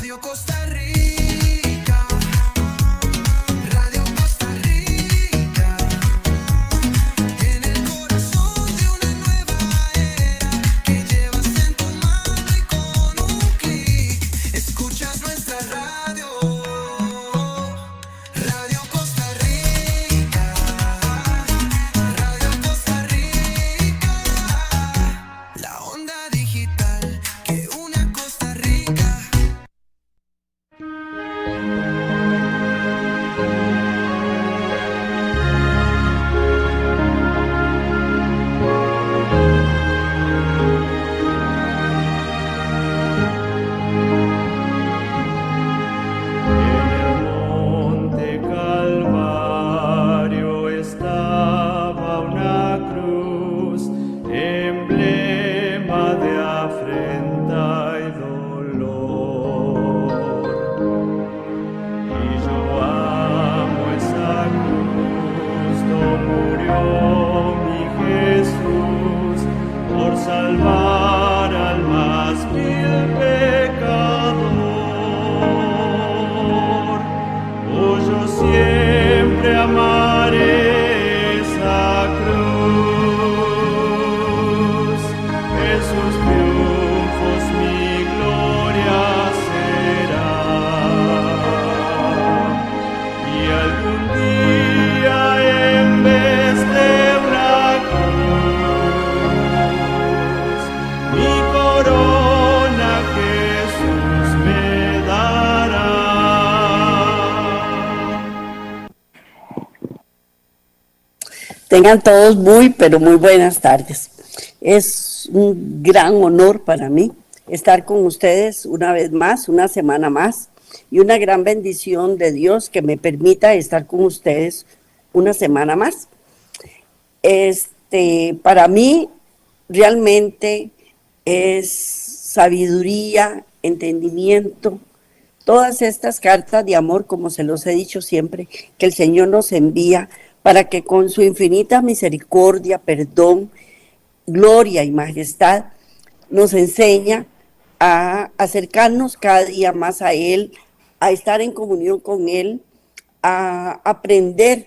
Radio Costa Rica, Radio Costa Rica, en el corazón de una nueva era que llevas en tu mano y con un clic escuchas nuestra radio, Radio Costa Rica, Radio Costa Rica, la onda digital que une a Costa Rica. En el monte Calvario estaba una cruz, emblema de afrenta y dolor. Y yo amo esa cruz, no murió mi Jesús por salvar al más vil pecador. Oh, yo siempre amaré esa cruz. En sus triunfos mi gloria será. Y algún día en vez de una cruz, mi corona Jesús me dará. Tengan todos muy, pero muy buenas tardes. Es un gran honor para mí estar con ustedes una vez más, una semana más, y una gran bendición de Dios que me permita estar con ustedes una semana más. Para mí realmente es sabiduría, entendimiento, todas estas cartas de amor, como se los he dicho siempre, que el Señor nos envía para que con su infinita misericordia, perdón, gloria y majestad nos enseña a acercarnos cada día más a Él, a estar en comunión con Él, a aprender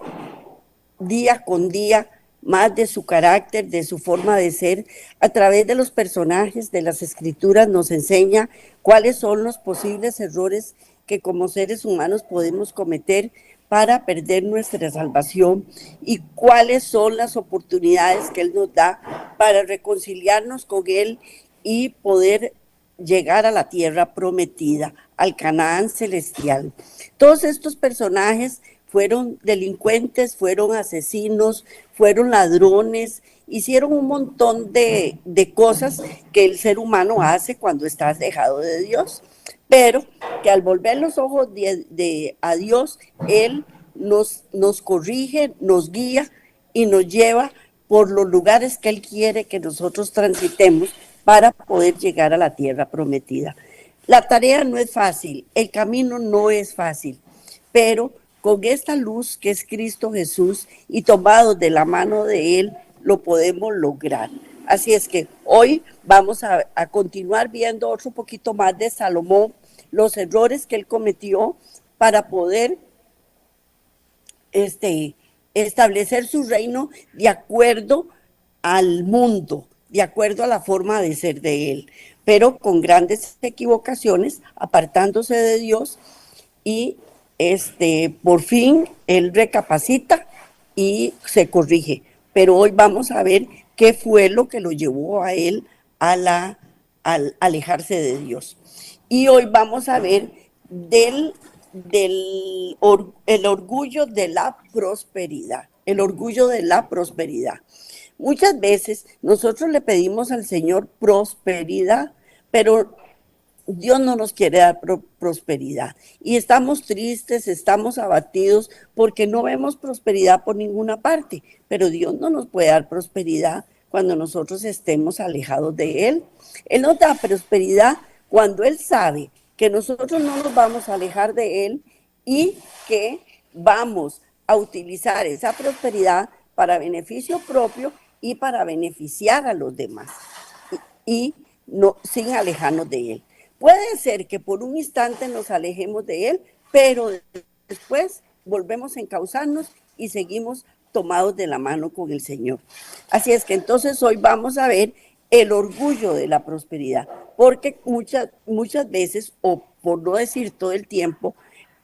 día con día más de su carácter, de su forma de ser. A través de los personajes de las escrituras nos enseña cuáles son los posibles errores que como seres humanos podemos cometer para perder nuestra salvación y cuáles son las oportunidades que Él nos da para reconciliarnos con Él y poder llegar a la tierra prometida, al Canaán celestial. Todos estos personajes fueron delincuentes, fueron asesinos, fueron ladrones, hicieron un montón de cosas que el ser humano hace cuando está alejado de Dios, pero que al volver los ojos a Dios, Él nos corrige, nos guía y nos lleva por los lugares que Él quiere que nosotros transitemos para poder llegar a la tierra prometida. La tarea no es fácil, el camino no es fácil, pero con esta luz que es Cristo Jesús y tomados de la mano de Él, lo podemos lograr. Así es que hoy vamos a continuar viendo otro poquito más de Salomón, los errores que él cometió para poder establecer su reino de acuerdo al mundo, de acuerdo a la forma de ser de él, pero con grandes equivocaciones, apartándose de Dios y por fin él recapacita y se corrige. Pero hoy vamos a ver qué fue lo que lo llevó a él al alejarse de Dios. Y hoy vamos a ver el orgullo de la prosperidad, el orgullo de la prosperidad. Muchas veces nosotros le pedimos al Señor prosperidad, pero Dios no nos quiere dar prosperidad y estamos tristes, estamos abatidos porque no vemos prosperidad por ninguna parte, pero Dios no nos puede dar prosperidad cuando nosotros estemos alejados de Él. Él nos da prosperidad cuando Él sabe que nosotros no nos vamos a alejar de Él y que vamos a utilizar esa prosperidad para beneficio propio y para beneficiar a los demás y no sin alejarnos de Él. Puede ser que por un instante nos alejemos de Él, pero después volvemos a encauzarnos y seguimos tomados de la mano con el Señor. Así es que entonces hoy vamos a ver el orgullo de la prosperidad, porque muchas veces, o por no decir todo el tiempo,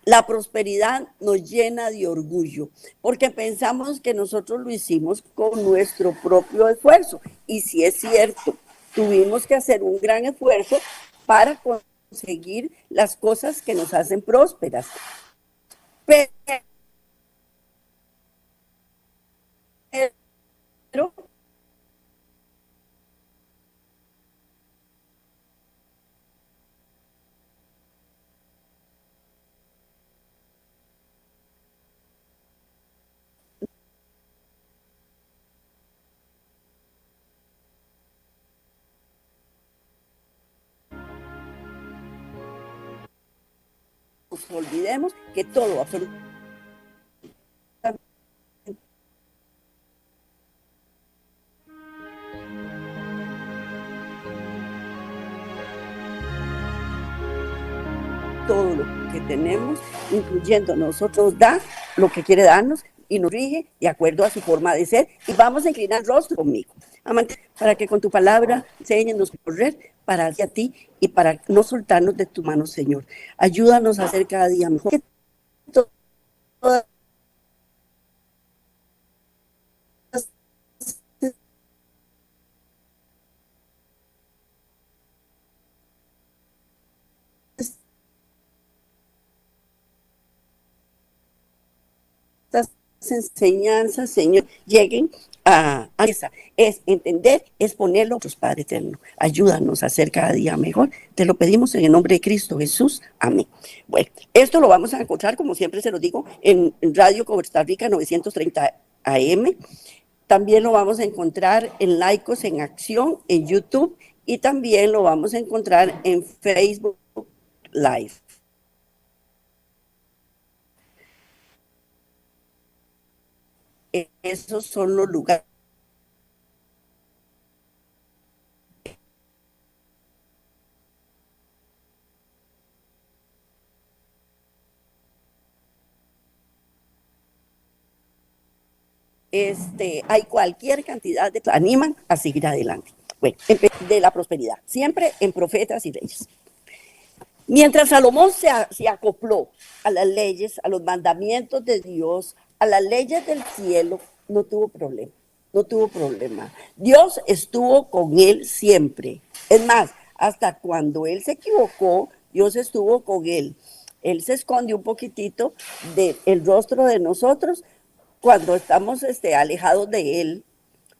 la prosperidad nos llena de orgullo, porque pensamos que nosotros lo hicimos con nuestro propio esfuerzo. Y si es cierto, tuvimos que hacer un gran esfuerzo para conseguir las cosas que nos hacen prósperas. Pero nos olvidemos que todo, absolutamente todo lo que tenemos, incluyendo nosotros, da lo que quiere darnos y nos rige de acuerdo a su forma de ser. Y vamos a inclinar el rostro conmigo, amante, para que con tu palabra enséñanos a correr para hacia ti y para no soltarnos de tu mano, Señor. Ayúdanos a hacer cada día mejor. Que todas estas enseñanzas, Señor, lleguen a esa. Es entender, es ponerlo, pues, Padre eterno. Ayúdanos a hacer cada día mejor. Te lo pedimos en el nombre de Cristo Jesús. Amén. Bueno, esto lo vamos a encontrar, como siempre se lo digo, en Radio Costa Rica 930 AM. También lo vamos a encontrar en Laicos en Acción, en YouTube, y también lo vamos a encontrar en Facebook Live. Esos son los lugares. Hay cualquier cantidad de animan a seguir adelante. Bueno, de la prosperidad, siempre en Profetas y Reyes. Mientras Salomón se acopló a las leyes, a los mandamientos de Dios, a las leyes del cielo, no tuvo problema. No tuvo problema. Dios estuvo con él siempre. Es más, hasta cuando él se equivocó, Dios estuvo con él. Él se esconde un poquitito del rostro de nosotros cuando estamos alejados de él,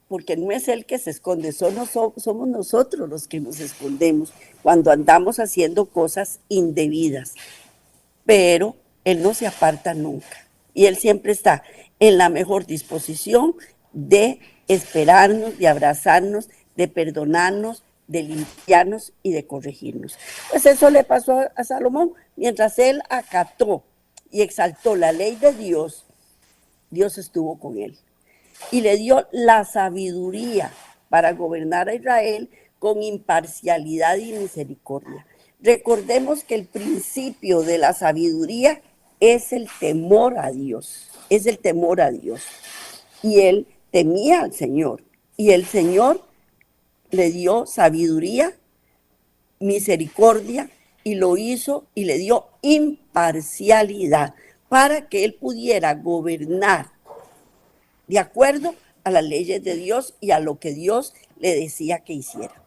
porque no es él que se esconde, somos nosotros los que nos escondemos cuando andamos haciendo cosas indebidas. Pero él no se aparta nunca y él siempre está en la mejor disposición de esperarnos, de abrazarnos, de perdonarnos, de limpiarnos y de corregirnos. Pues eso le pasó a Salomón. Mientras él acató y exaltó la ley de Dios, Dios estuvo con él y le dio la sabiduría para gobernar a Israel con imparcialidad y misericordia. Recordemos que el principio de la sabiduría es el temor a Dios, es el temor a Dios. Y él temía al Señor, y el Señor le dio sabiduría, misericordia, y lo hizo y le dio imparcialidad para que él pudiera gobernar de acuerdo a las leyes de Dios y a lo que Dios le decía que hiciera.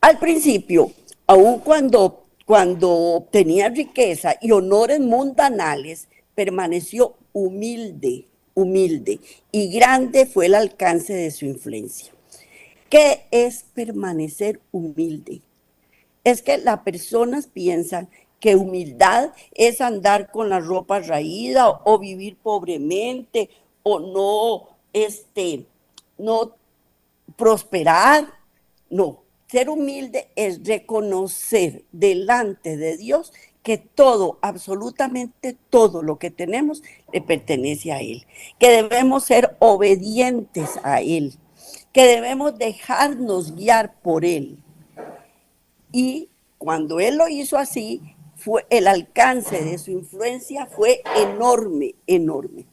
Al principio, aun cuando tenía riqueza y honores mundanales, permaneció humilde, y grande fue el alcance de su influencia. ¿Qué es permanecer humilde? Es que las personas piensan que humildad es andar con la ropa raída o vivir pobremente o no prosperar. No, ser humilde es reconocer delante de Dios que todo, absolutamente todo lo que tenemos le pertenece a Él, que debemos ser obedientes a Él, que debemos dejarnos guiar por Él. Y cuando él lo hizo así, el alcance de su influencia fue enorme, enorme.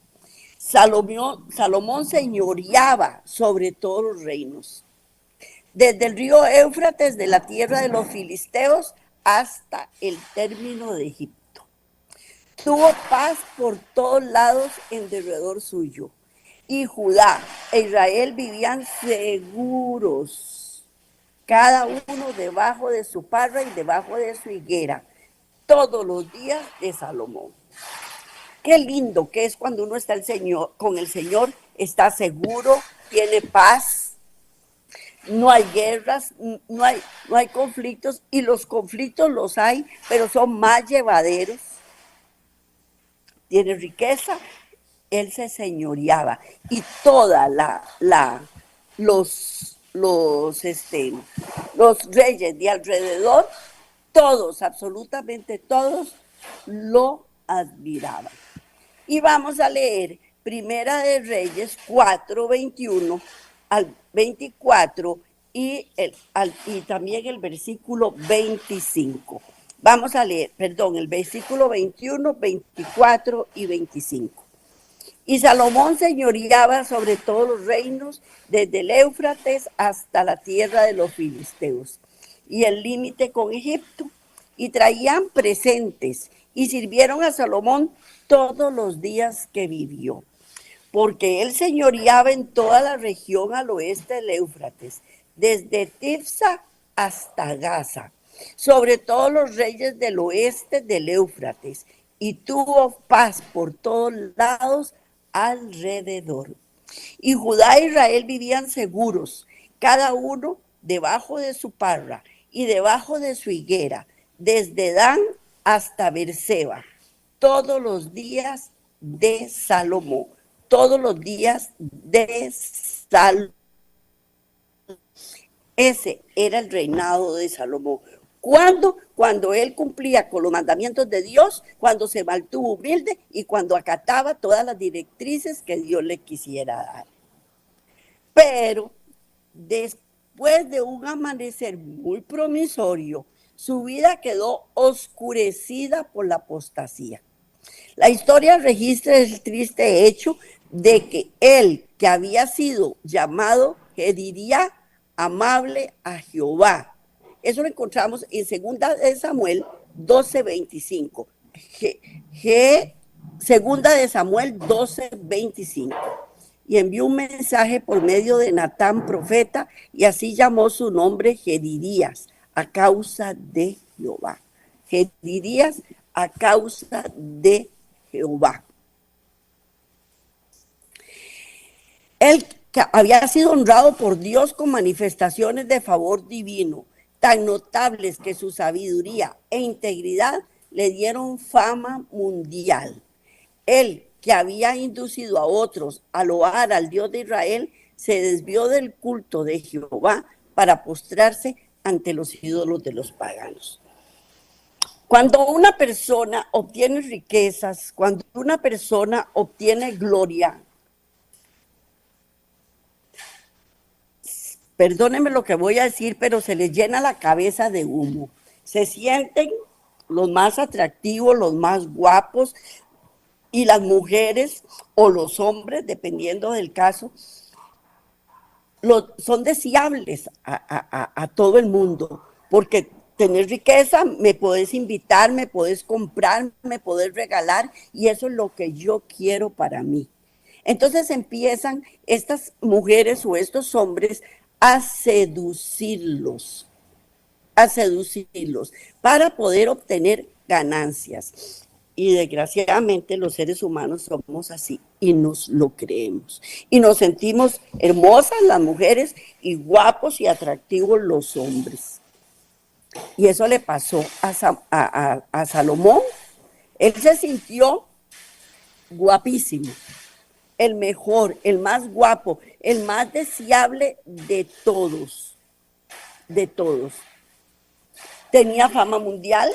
Salomón señoreaba sobre todos los reinos, desde el río Éufrates, de la tierra de los filisteos, hasta el término de Egipto. Tuvo paz por todos lados en derredor suyo, y Judá e Israel vivían seguros, cada uno debajo de su parra y debajo de su higuera, todos los días de Salomón. Qué lindo que es cuando uno está con el Señor, está seguro, tiene paz, no hay guerras, no hay conflictos, y los conflictos los hay, pero son más llevaderos. Tiene riqueza, él se señoreaba, y toda los reyes de alrededor, todos, absolutamente todos, lo admiraban. Y vamos a leer Primera de Reyes 4, 21 al 24 y también el versículo 25. Vamos a leer, el versículo 21, 24 y 25. Y Salomón señoreaba sobre todos los reinos, desde el Éufrates hasta la tierra de los filisteos, y el límite con Egipto, y traían presentes, y sirvieron a Salomón todos los días que vivió, porque él señoreaba en toda la región al oeste del Éufrates, desde Tifsa hasta Gaza, sobre todos los reyes del oeste del Éufrates, y tuvo paz por todos lados alrededor. Y Judá e Israel vivían seguros, cada uno debajo de su parra y debajo de su higuera, desde Dan hasta Beerseba, todos los días de Salomón, todos los días de Salomón. Ese era el reinado de Salomón. ¿Cuándo? Cuando él cumplía con los mandamientos de Dios, cuando se mantuvo humilde y cuando acataba todas las directrices que Dios le quisiera dar. Pero después de un amanecer muy promisorio, su vida quedó oscurecida por la apostasía. La historia registra el triste hecho de que él, que había sido llamado Jediría, amable a Jehová. Eso lo encontramos en 2 de Samuel 12:25. Segunda de Samuel 12:25. Y envió un mensaje por medio de Natán, profeta, y así llamó su nombre Jedirías, a causa de Jehová. Jedirías, a causa de Jehová. Él había sido honrado por Dios con manifestaciones de favor divino, tan notables que su sabiduría e integridad le dieron fama mundial. Él, que había inducido a otros a loar al Dios de Israel, se desvió del culto de Jehová para postrarse ante los ídolos de los paganos. Cuando una persona obtiene riquezas, cuando una persona obtiene gloria, perdónenme lo que voy a decir, pero se les llena la cabeza de humo. Se sienten los más atractivos, los más guapos, y las mujeres o los hombres, dependiendo del caso, son deseables a todo el mundo, porque tener riqueza, me podés invitar, me podés comprar, me podés regalar, y eso es lo que yo quiero para mí. Entonces empiezan estas mujeres o estos hombres a seducirlos para poder obtener ganancias. Y desgraciadamente los seres humanos somos así y nos lo creemos. Y nos sentimos hermosas las mujeres y guapos y atractivos los hombres. Y eso le pasó a Salomón. Él se sintió guapísimo, el mejor, el más guapo, el más deseable de todos, Tenía fama mundial.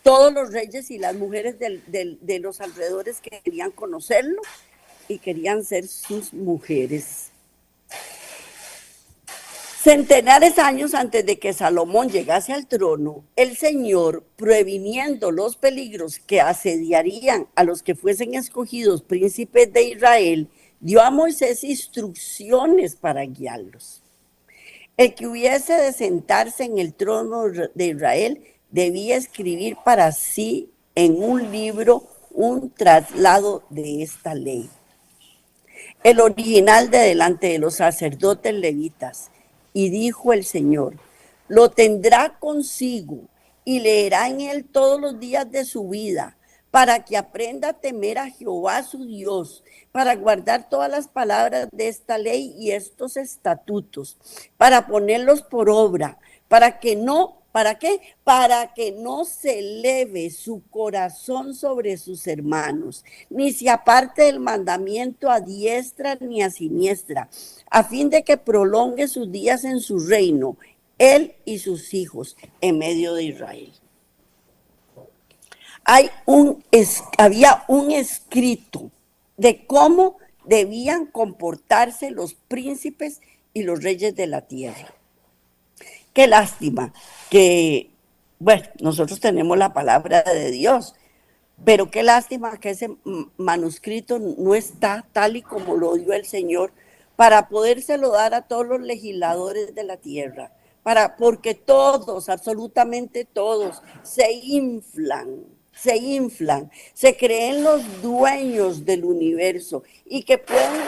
Todos los reyes y las mujeres de los alrededores querían conocerlo y querían ser sus mujeres. Centenares de años antes de que Salomón llegase al trono, el Señor, previniendo los peligros que asediarían a los que fuesen escogidos príncipes de Israel, dio a Moisés instrucciones para guiarlos. El que hubiese de sentarse en el trono de Israel debía escribir para sí en un libro un traslado de esta ley. El original de delante de los sacerdotes levitas. Y dijo el Señor, lo tendrá consigo y leerá en él todos los días de su vida, para que aprenda a temer a Jehová su Dios, para guardar todas las palabras de esta ley y estos estatutos, para ponerlos por obra, ¿para qué? Para que no se eleve su corazón sobre sus hermanos, ni se aparte del mandamiento a diestra ni a siniestra, a fin de que prolongue sus días en su reino, él y sus hijos, en medio de Israel. Había un escrito de cómo debían comportarse los príncipes y los reyes de la tierra. Qué lástima que, bueno, nosotros tenemos la palabra de Dios, pero qué lástima que ese manuscrito no está tal y como lo dio el Señor para podérselo dar a todos los legisladores de la tierra, porque todos, absolutamente todos, se inflan, se creen los dueños del universo y que pueden,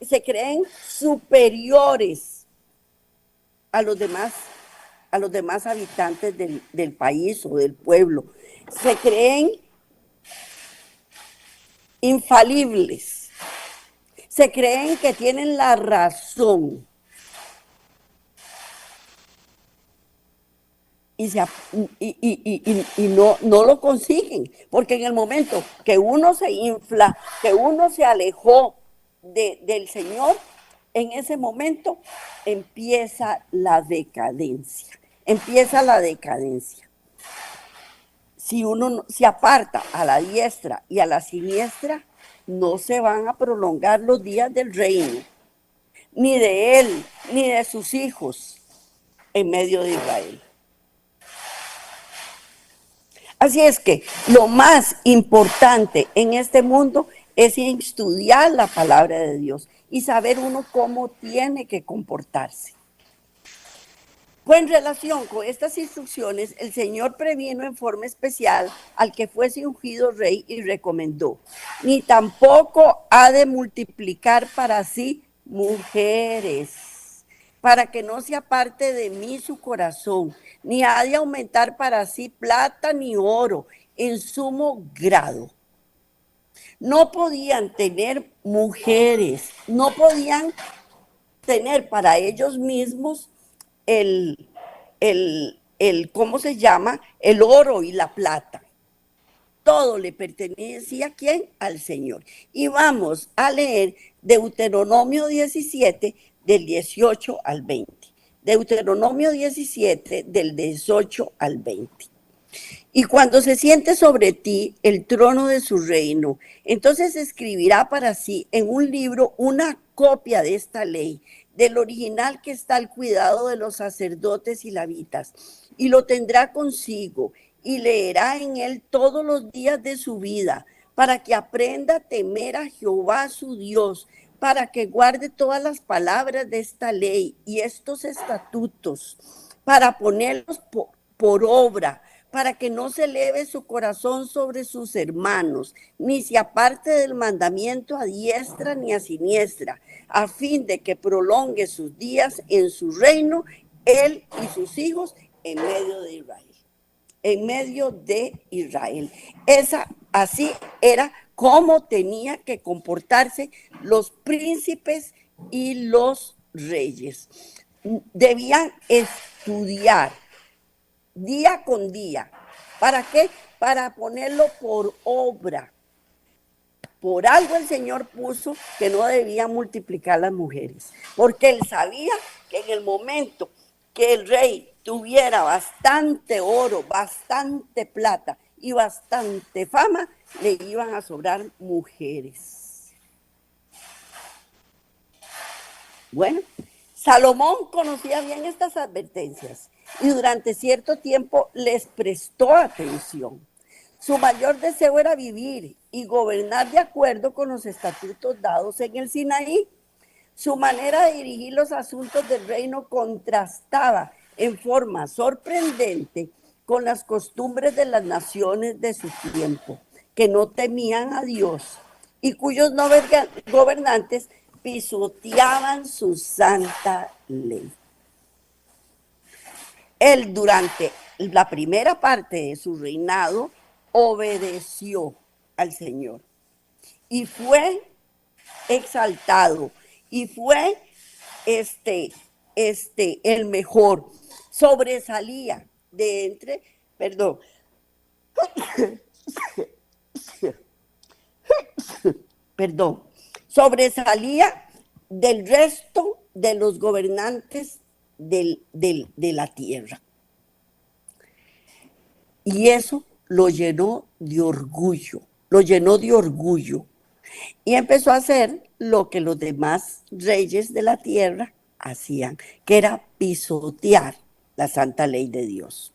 se creen superiores a los demás habitantes del país o del pueblo. Se creen infalibles, se creen que tienen la razón. Y no lo consiguen, porque en el momento que uno se infla, que uno se alejó del Señor, en ese momento empieza la decadencia. Si uno se aparta a la diestra y a la siniestra, no se van a prolongar los días del reino, ni de él, ni de sus hijos en medio de Israel. Así es que lo más importante en este mundo es estudiar la palabra de Dios y saber uno cómo tiene que comportarse. Pues en relación con estas instrucciones, el Señor previno en forma especial al que fuese ungido rey y recomendó, ni tampoco ha de multiplicar para sí mujeres, para que no se aparte de mí su corazón, ni ha de aumentar para sí plata ni oro en sumo grado. No podían tener mujeres, no podían tener para ellos mismos ¿cómo se llama? El oro y la plata. Todo le pertenecía ¿a quién? Al Señor. Y vamos a leer Deuteronomio 17, del 18 al 20. Deuteronomio 17, del 18 al 20. Y cuando se siente sobre ti el trono de su reino, entonces escribirá para sí en un libro una copia de esta ley, del original que está al cuidado de los sacerdotes y levitas, y lo tendrá consigo, y leerá en él todos los días de su vida, para que aprenda a temer a Jehová su Dios, para que guarde todas las palabras de esta ley y estos estatutos, para ponerlos por obra, para que no se eleve su corazón sobre sus hermanos, ni se aparte del mandamiento a diestra ni a siniestra, a fin de que prolongue sus días en su reino, él y sus hijos en medio de Israel. En medio de Israel. Así era como tenía que comportarse los príncipes y los reyes. Debían estudiar día con día. ¿Para qué? Para ponerlo por obra. Por algo el Señor puso que no debía multiplicar las mujeres, porque él sabía que en el momento que el rey tuviera bastante oro, bastante plata y bastante fama, le iban a sobrar mujeres. Bueno, Salomón conocía bien estas advertencias y durante cierto tiempo les prestó atención. Su mayor deseo era vivir y gobernar de acuerdo con los estatutos dados en el Sinaí. Su manera de dirigir los asuntos del reino contrastaba en forma sorprendente con las costumbres de las naciones de su tiempo, que no temían a Dios y cuyos gobernantes pisoteaban su santa ley. Él durante la primera parte de su reinado obedeció al Señor y fue exaltado y fue el mejor, sobresalía de entre, perdón, perdón, sobresalía del resto de los gobernantes de la tierra. Y eso lo llenó de orgullo, lo llenó de orgullo. Y empezó a hacer lo que los demás reyes de la tierra hacían, que era pisotear la santa ley de Dios.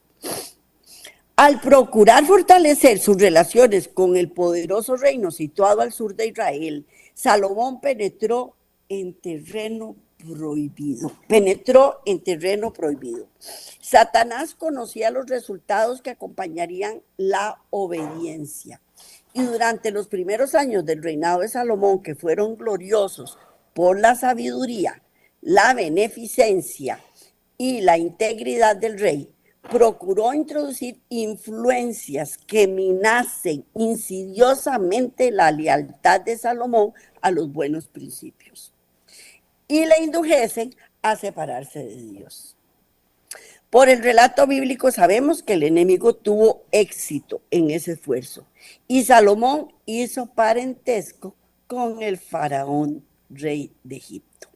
Al procurar fortalecer sus relaciones con el poderoso reino situado al sur de Israel, Salomón penetró en terreno prohibido. Penetró en terreno prohibido. Satanás conocía los resultados que acompañarían la obediencia. Y durante los primeros años del reinado de Salomón, que fueron gloriosos por la sabiduría, la beneficencia y la integridad del rey, procuró introducir influencias que minasen insidiosamente la lealtad de Salomón a los buenos principios y le indujesen a separarse de Dios. Por el relato bíblico sabemos que el enemigo tuvo éxito en ese esfuerzo y Salomón hizo parentesco con el faraón, rey de Egipto,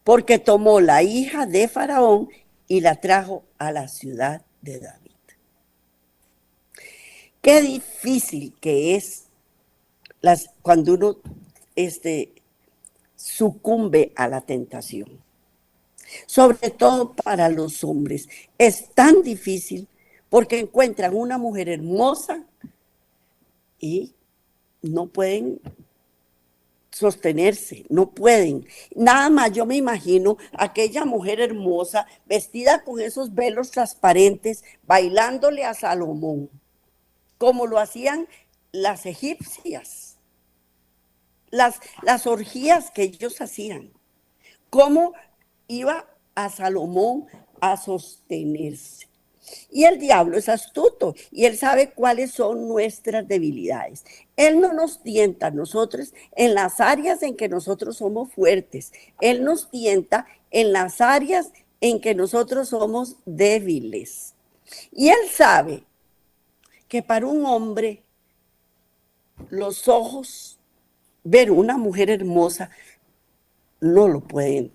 porque tomó la hija de faraón y la trajo a la ciudad de David. Qué difícil que es cuando uno sucumbe a la tentación. Sobre todo para los hombres. Es tan difícil porque encuentran una mujer hermosa y no pueden sostenerse, no pueden. Nada más yo me imagino aquella mujer hermosa vestida con esos velos transparentes bailándole a Salomón, como lo hacían las egipcias, las orgías que ellos hacían. Cómo iba a Salomón a sostenerse. Y el diablo es astuto y él sabe cuáles son nuestras debilidades. Él no nos tienta a nosotros en las áreas en que nosotros somos fuertes. Él nos tienta en las áreas en que nosotros somos débiles. Y él sabe que para un hombre los ojos, ver una mujer hermosa, no lo pueden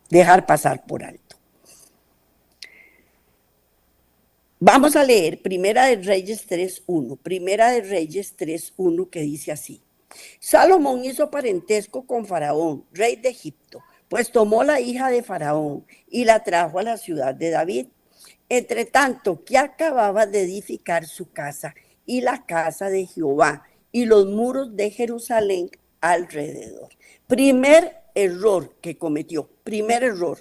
dejar pasar por alto. Vamos a leer Primera de Reyes 3.1, Primera de Reyes 3.1, que dice así: Salomón hizo parentesco con Faraón, rey de Egipto, pues tomó la hija de Faraón y la trajo a la ciudad de David, entre tanto que acababa de edificar su casa y la casa de Jehová y los muros de Jerusalén alrededor. Primer error que cometió, primer error,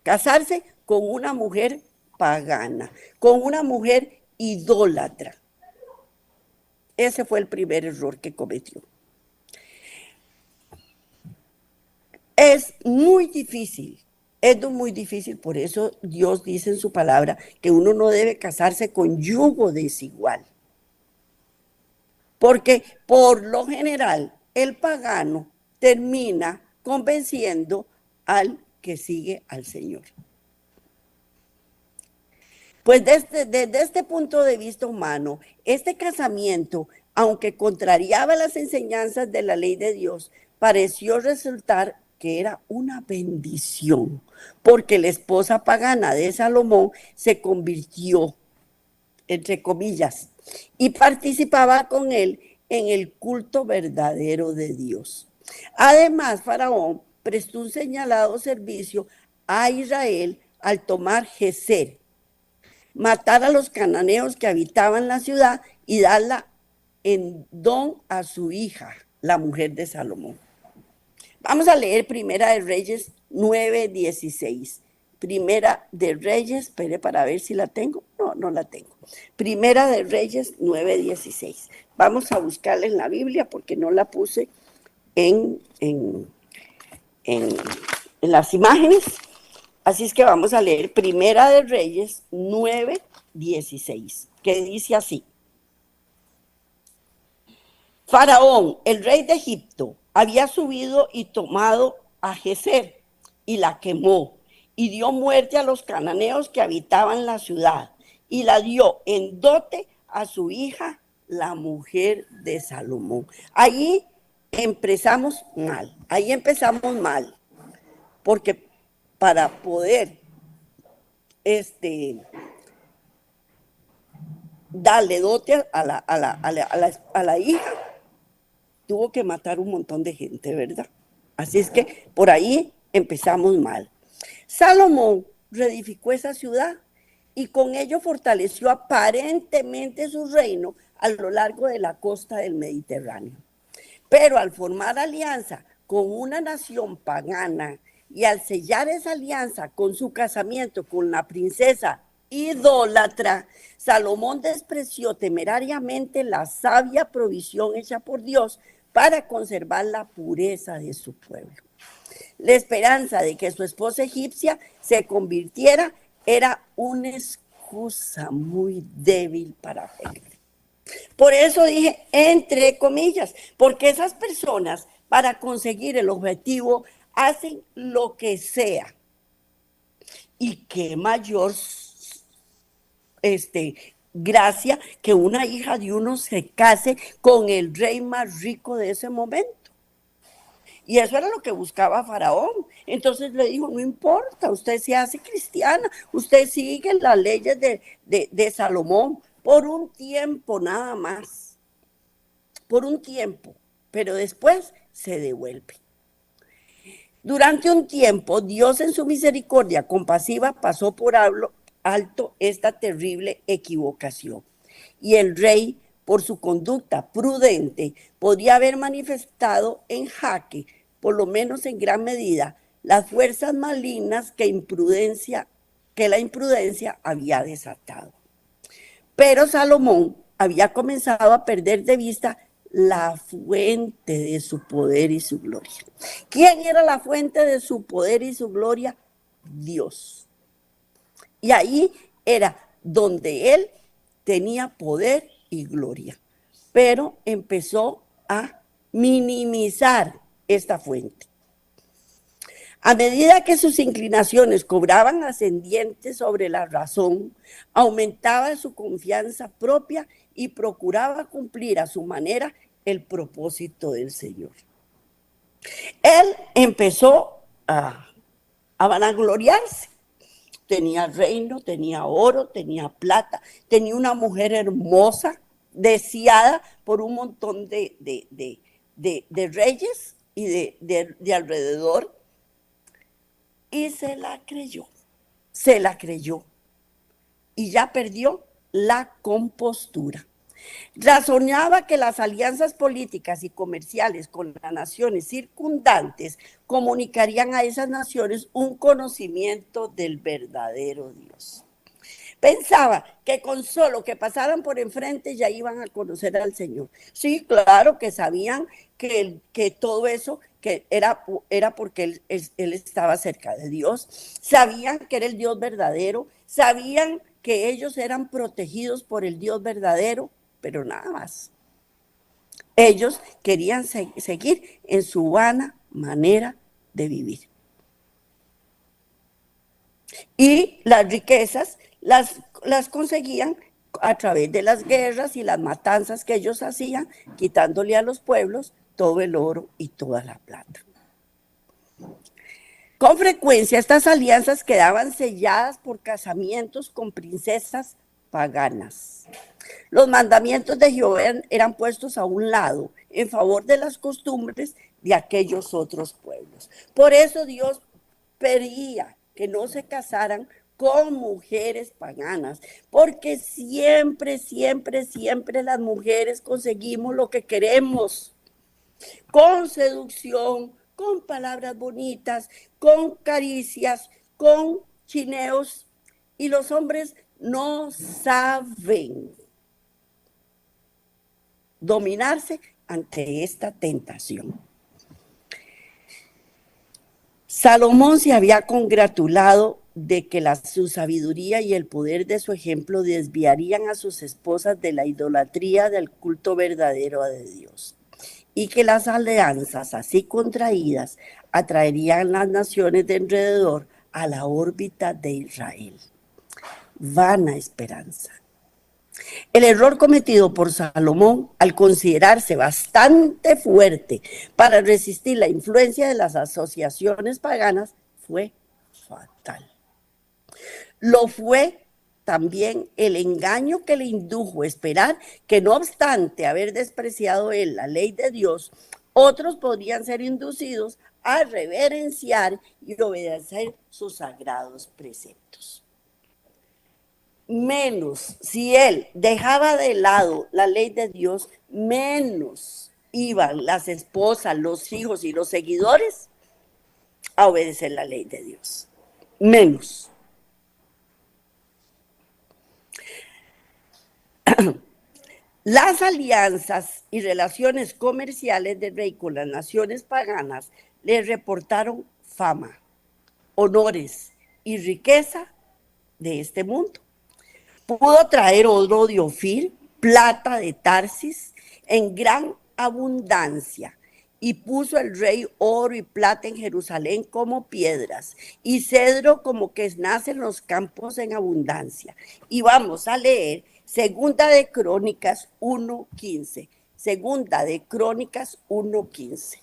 casarse con una mujer pagana, con una mujer idólatra. Ese fue el primer error que cometió. Es muy difícil, por eso Dios dice en su palabra que uno no debe casarse con yugo desigual. Porque por lo general el pagano termina convenciendo al que sigue al Señor. Pues desde este punto de vista humano, este casamiento, aunque contrariaba las enseñanzas de la ley de Dios, pareció resultar que era una bendición, porque la esposa pagana de Salomón se convirtió, entre comillas, y participaba con él en el culto verdadero de Dios. Además, Faraón prestó un señalado servicio a Israel al tomar Geser, matar a los cananeos que habitaban la ciudad y darla en don a su hija, la mujer de Salomón. Vamos a leer Primera de Reyes 9:16. Primera de Reyes, espere para ver si la tengo. No, no la tengo. Primera de Reyes 9:16. Vamos a buscarla en la Biblia porque no la puse en las imágenes. Así es que vamos a leer Primera de Reyes 9:16, que dice así. Faraón, el rey de Egipto, había subido y tomado a Geser y la quemó y dio muerte a los cananeos que habitaban la ciudad y la dio en dote a su hija, la mujer de Salomón. Ahí empezamos mal, porque para poder darle dote a la hija, tuvo que matar un montón de gente, ¿verdad? Así es que por ahí empezamos mal. Salomón reedificó esa ciudad y con ello fortaleció aparentemente su reino a lo largo de la costa del Mediterráneo. Pero al formar alianza con una nación pagana y al sellar esa alianza con su casamiento con la princesa idólatra, Salomón despreció temerariamente la sabia provisión hecha por Dios para conservar la pureza de su pueblo. La esperanza de que su esposa egipcia se convirtiera era una excusa muy débil para pecar. Por eso dije, entre comillas, porque esas personas, para conseguir el objetivo, hacen lo que sea. Y qué mayor gracia que una hija de uno se case con el rey más rico de ese momento. Y eso era lo que buscaba Faraón. Entonces le dijo, no importa, usted se hace cristiana, usted sigue las leyes de Salomón por un tiempo nada más. Por un tiempo, pero después se devuelve. Durante un tiempo, Dios en su misericordia compasiva pasó por alto esta terrible equivocación. Y el rey, por su conducta prudente, podría haber manifestado en jaque, por lo menos en gran medida, las fuerzas malignas que la imprudencia había desatado. Pero Salomón había comenzado a perder de vista la fuente de su poder y su gloria. ¿Quién era la fuente de su poder y su gloria? Dios. Y ahí era donde él tenía poder y gloria. Pero empezó a minimizar esta fuente. A medida que sus inclinaciones cobraban ascendientes sobre la razón, aumentaba su confianza propia y procuraba cumplir a su manera el propósito del Señor. Él empezó a vanagloriarse. Tenía reino, tenía oro, tenía plata, tenía una mujer hermosa, deseada por un montón de reyes y de alrededor. Y se la creyó. Y ya perdió la compostura. Razonaba que las alianzas políticas y comerciales con las naciones circundantes comunicarían a esas naciones un conocimiento del verdadero Dios. Pensaba que con solo que pasaran por enfrente ya iban a conocer al Señor. Sí, claro que sabían que todo eso que era porque él estaba cerca de Dios. Sabían que era el Dios verdadero. Sabían que ellos eran protegidos por el Dios verdadero, pero nada más. Ellos querían seguir en su vana manera de vivir. Y las riquezas las conseguían a través de las guerras y las matanzas que ellos hacían, quitándole a los pueblos todo el oro y toda la plata. Con frecuencia estas alianzas quedaban selladas por casamientos con princesas paganas. Los mandamientos de Jehová eran puestos a un lado en favor de las costumbres de aquellos otros pueblos. Por eso Dios pedía que no se casaran con mujeres paganas, porque siempre, siempre, siempre las mujeres conseguimos lo que queremos, con seducción, con palabras bonitas, con caricias, con chineos, y los hombres no saben dominarse ante esta tentación. Salomón se había congratulado de que su sabiduría y el poder de su ejemplo desviarían a sus esposas de la idolatría del culto verdadero de Dios, y que las alianzas así contraídas atraerían las naciones de alrededor a la órbita de Israel. Vana esperanza. El error cometido por Salomón al considerarse bastante fuerte para resistir la influencia de las asociaciones paganas fue fatal. Lo fue también el engaño que le indujo a esperar que, no obstante haber despreciado él la ley de Dios, otros podrían ser inducidos a reverenciar y obedecer sus sagrados preceptos. Menos, si él dejaba de lado la ley de Dios, menos iban las esposas, los hijos y los seguidores a obedecer la ley de Dios. Menos. Las alianzas y relaciones comerciales del rey con las naciones paganas le reportaron fama, honores y riqueza de este mundo. Pudo traer oro de Ofir, plata de Tarsis en gran abundancia, y puso el rey oro y plata en Jerusalén como piedras, y cedro como que nace en los campos en abundancia. Y vamos a leer Segunda de Crónicas 1:15. Segunda de Crónicas 1:15,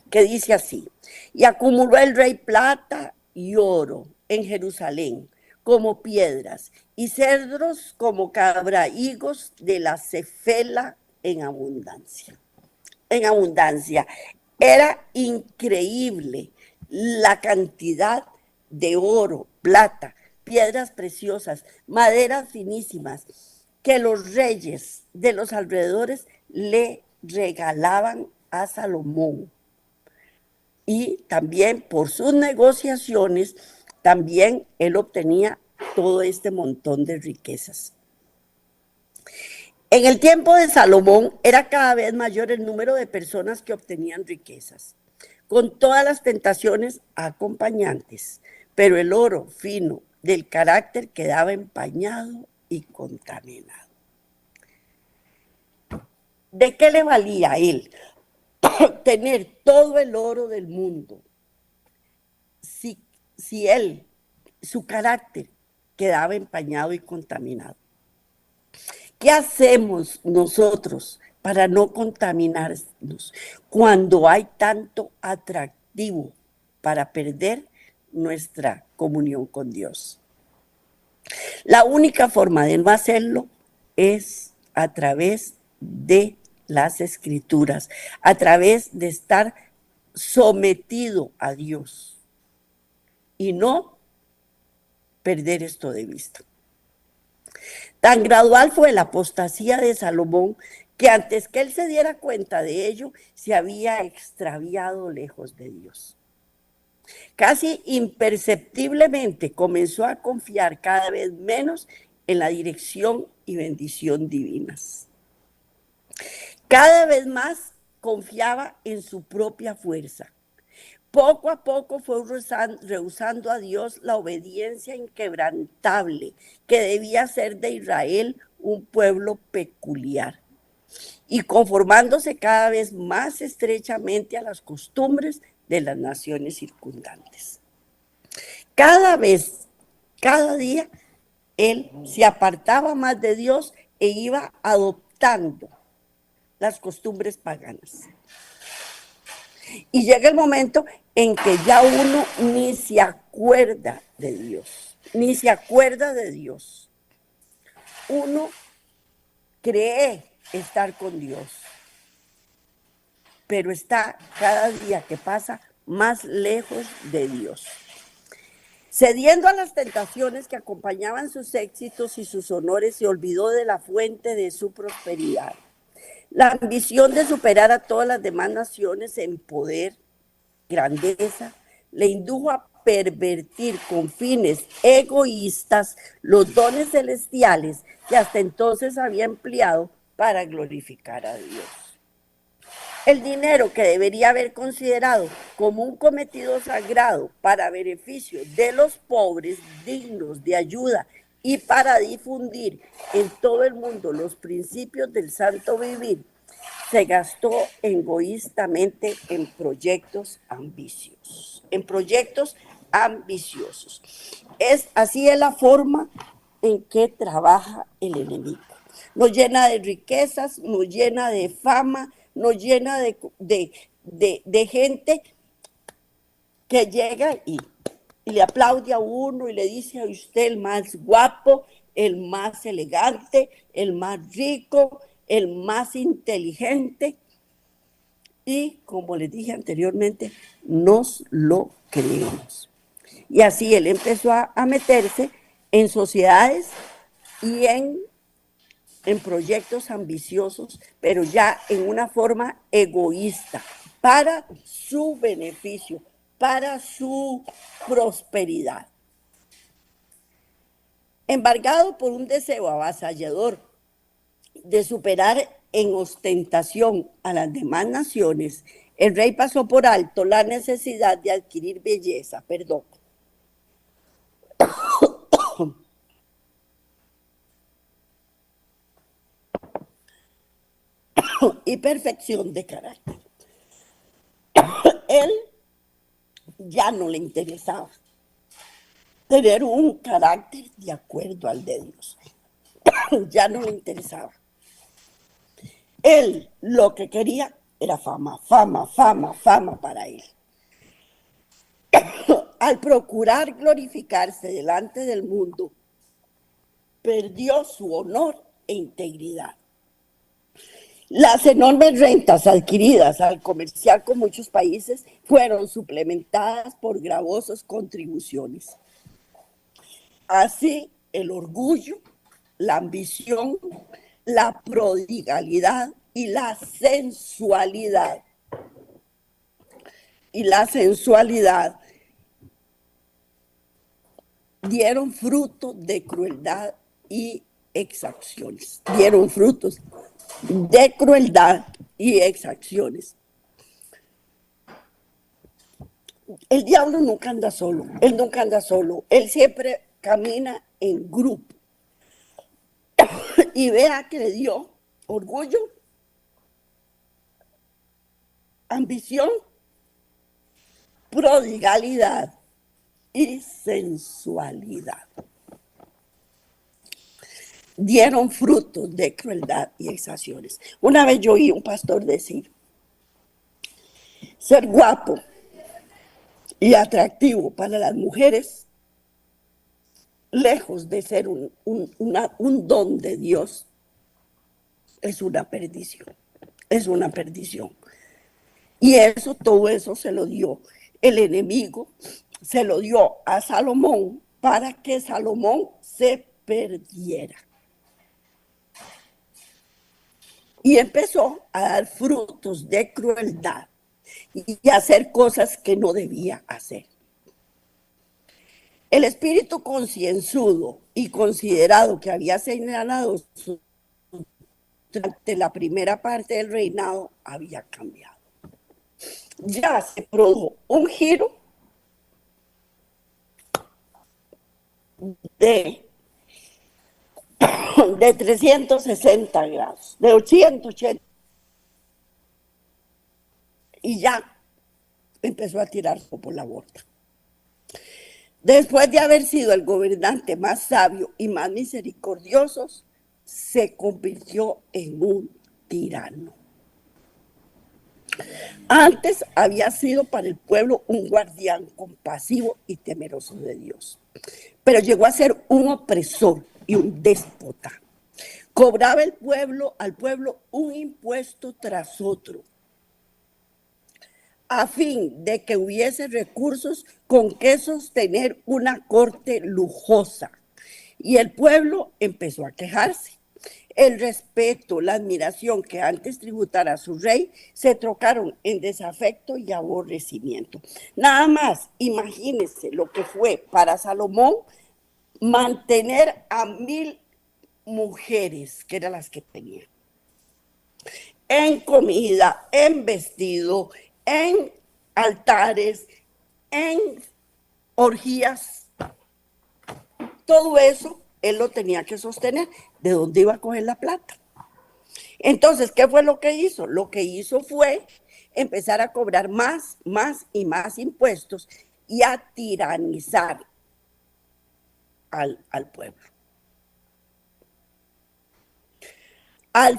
que dice así: y acumuló el rey plata y oro en Jerusalén como piedras, y cedros como cabrahigos de la cefela en abundancia. En abundancia. Era increíble la cantidad de oro, plata, piedras preciosas, maderas finísimas que los reyes de los alrededores le regalaban a Salomón. Y también por sus negociaciones, también él obtenía todo este montón de riquezas. En el tiempo de Salomón era cada vez mayor el número de personas que obtenían riquezas, con todas las tentaciones acompañantes, pero el oro fino del carácter quedaba empañado y contaminado. ¿De qué le valía a él tener todo el oro del mundo si él, su carácter, quedaba empañado y contaminado? ¿Qué hacemos nosotros para no contaminarnos cuando hay tanto atractivo para perder nuestra comunión con Dios? La única forma de no hacerlo es a través de las Escrituras, a través de estar sometido a Dios y no perder esto de vista. Tan gradual fue la apostasía de Salomón que antes que él se diera cuenta de ello, se había extraviado lejos de Dios. Casi imperceptiblemente comenzó a confiar cada vez menos en la dirección y bendición divinas. Cada vez más confiaba en su propia fuerza. Poco a poco fue rehusando a Dios la obediencia inquebrantable que debía ser de Israel un pueblo peculiar, y conformándose cada vez más estrechamente a las costumbres de las naciones circundantes. Cada día, él se apartaba más de Dios e iba adoptando las costumbres paganas. Y llega el momento en que ya uno ni se acuerda de Dios, ni se acuerda de Dios. Uno cree estar con Dios, pero está cada día que pasa más lejos de Dios. Cediendo a las tentaciones que acompañaban sus éxitos y sus honores, se olvidó de la fuente de su prosperidad. La ambición de superar a todas las demás naciones en poder, grandeza, le indujo a pervertir con fines egoístas los dones celestiales que hasta entonces había empleado para glorificar a Dios. El dinero que debería haber considerado como un cometido sagrado para beneficio de los pobres dignos de ayuda y para difundir en todo el mundo los principios del santo vivir, se gastó egoístamente en proyectos ambiciosos. Así es la forma en que trabaja el enemigo. Nos llena de riquezas, nos llena de fama, nos llena de gente que llega y le aplaude a uno y le dice a usted el más guapo, el más elegante, el más rico, el más inteligente. Y como les dije anteriormente, nos lo creemos. Y así él empezó a meterse en sociedades y en proyectos ambiciosos, pero ya en una forma egoísta, para su beneficio, para su prosperidad. Embargado por un deseo avasallador de superar en ostentación a las demás naciones, el rey pasó por alto la necesidad de adquirir belleza, y perfección de carácter. Él ya no le interesaba tener un carácter de acuerdo al de Dios. Ya no le interesaba. Él lo que quería era fama para él. Al procurar glorificarse delante del mundo, perdió su honor e integridad. Las enormes rentas adquiridas al comerciar con muchos países fueron suplementadas por gravosas contribuciones. Así, el orgullo, la ambición, la prodigalidad y la sensualidad dieron fruto de crueldad y exacciones. Dieron frutos de crueldad y exacciones. El diablo nunca anda solo, él siempre camina en grupo. Y vea que le dio orgullo, ambición, prodigalidad y sensualidad. Dieron frutos de crueldad y exacciones. Una vez yo oí un pastor decir: ser guapo y atractivo para las mujeres, lejos de ser un don de Dios, es una perdición. Es una perdición. Y todo eso se lo dio el enemigo, se lo dio a Salomón para que Salomón se perdiera. Y empezó a dar frutos de crueldad y a hacer cosas que no debía hacer. El espíritu concienzudo y considerado que había señalado durante la primera parte del reinado había cambiado. Ya se produjo un giro de 360 grados, de 180, y ya empezó a tirarse por la borda. Después de haber sido el gobernante más sabio y más misericordioso, se convirtió en un tirano. Antes había sido para el pueblo un guardián compasivo y temeroso de Dios, pero llegó a ser un opresor y un déspota. Cobraba al pueblo un impuesto tras otro. a fin de que hubiese recursos con que sostener una corte lujosa. Y el pueblo empezó a quejarse. El respeto, la admiración que antes tributara a su rey se trocaron en desafecto y aborrecimiento. Nada más, imagínense lo que fue para Salomón mantener a 1000 mujeres, que eran las que tenía, en comida, en vestido, en altares, en orgías. Todo eso él lo tenía que sostener. ¿De dónde iba a coger la plata? Entonces, ¿qué fue lo que hizo? Lo que hizo fue empezar a cobrar más y más impuestos y a tiranizar al pueblo. A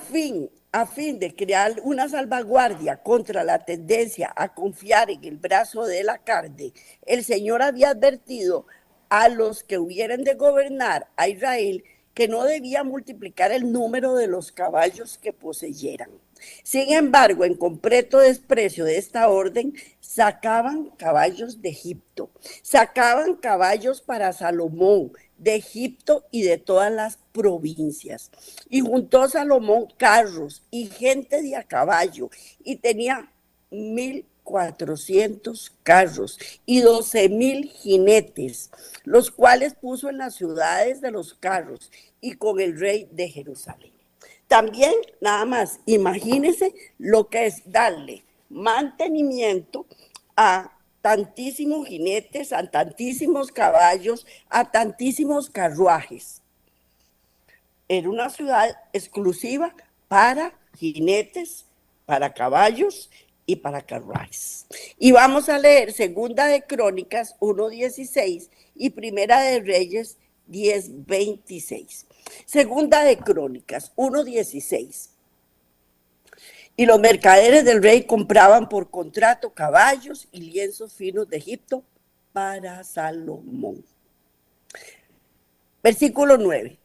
fin de crear una salvaguardia contra la tendencia a confiar en el brazo de la carne, el Señor había advertido a los que hubieran de gobernar a Israel que no debía multiplicar el número de los caballos que poseyeran. Sin embargo, en completo desprecio de esta orden, sacaban caballos de Egipto, sacaban caballos para Salomón, de Egipto y de todas las provincias. Y juntó Salomón carros y gente de a caballo, y tenía 1400 carros y 12,000 jinetes, los cuales puso en las ciudades de los carros y con el rey de Jerusalén. También, nada más, imagínense lo que es darle mantenimiento a tantísimos jinetes, a tantísimos caballos, a tantísimos carruajes. Era una ciudad exclusiva para jinetes, para caballos y para carruajes. Y vamos a leer Segunda de Crónicas 1:16 y Primera de Reyes 10:26. Segunda de Crónicas 1:16. Y los mercaderes del rey compraban por contrato caballos y lienzos finos de Egipto para Salomón. Versículo 9.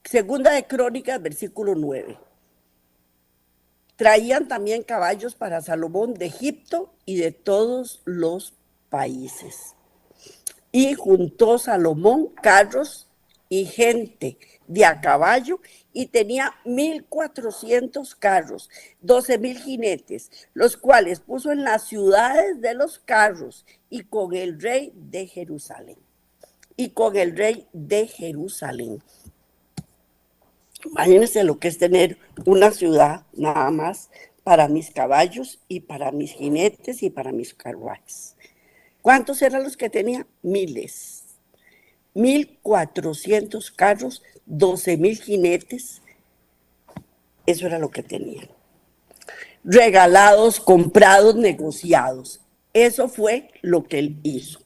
Segunda de Crónicas, versículo 9. Traían también caballos para Salomón de Egipto y de todos los países. Y juntó Salomón carros y gente de a caballo, y tenía 1400 carros, 12,000 jinetes, los cuales puso en las ciudades de los carros y con el rey de Jerusalén. Y con el rey de Jerusalén. Imagínense lo que es tener una ciudad nada más para mis caballos y para mis jinetes y para mis carruajes. ¿Cuántos eran los que tenía? Miles. 1400 carros, 12,000 jinetes. Eso era lo que tenían. Regalados, comprados, negociados. Eso fue lo que él hizo.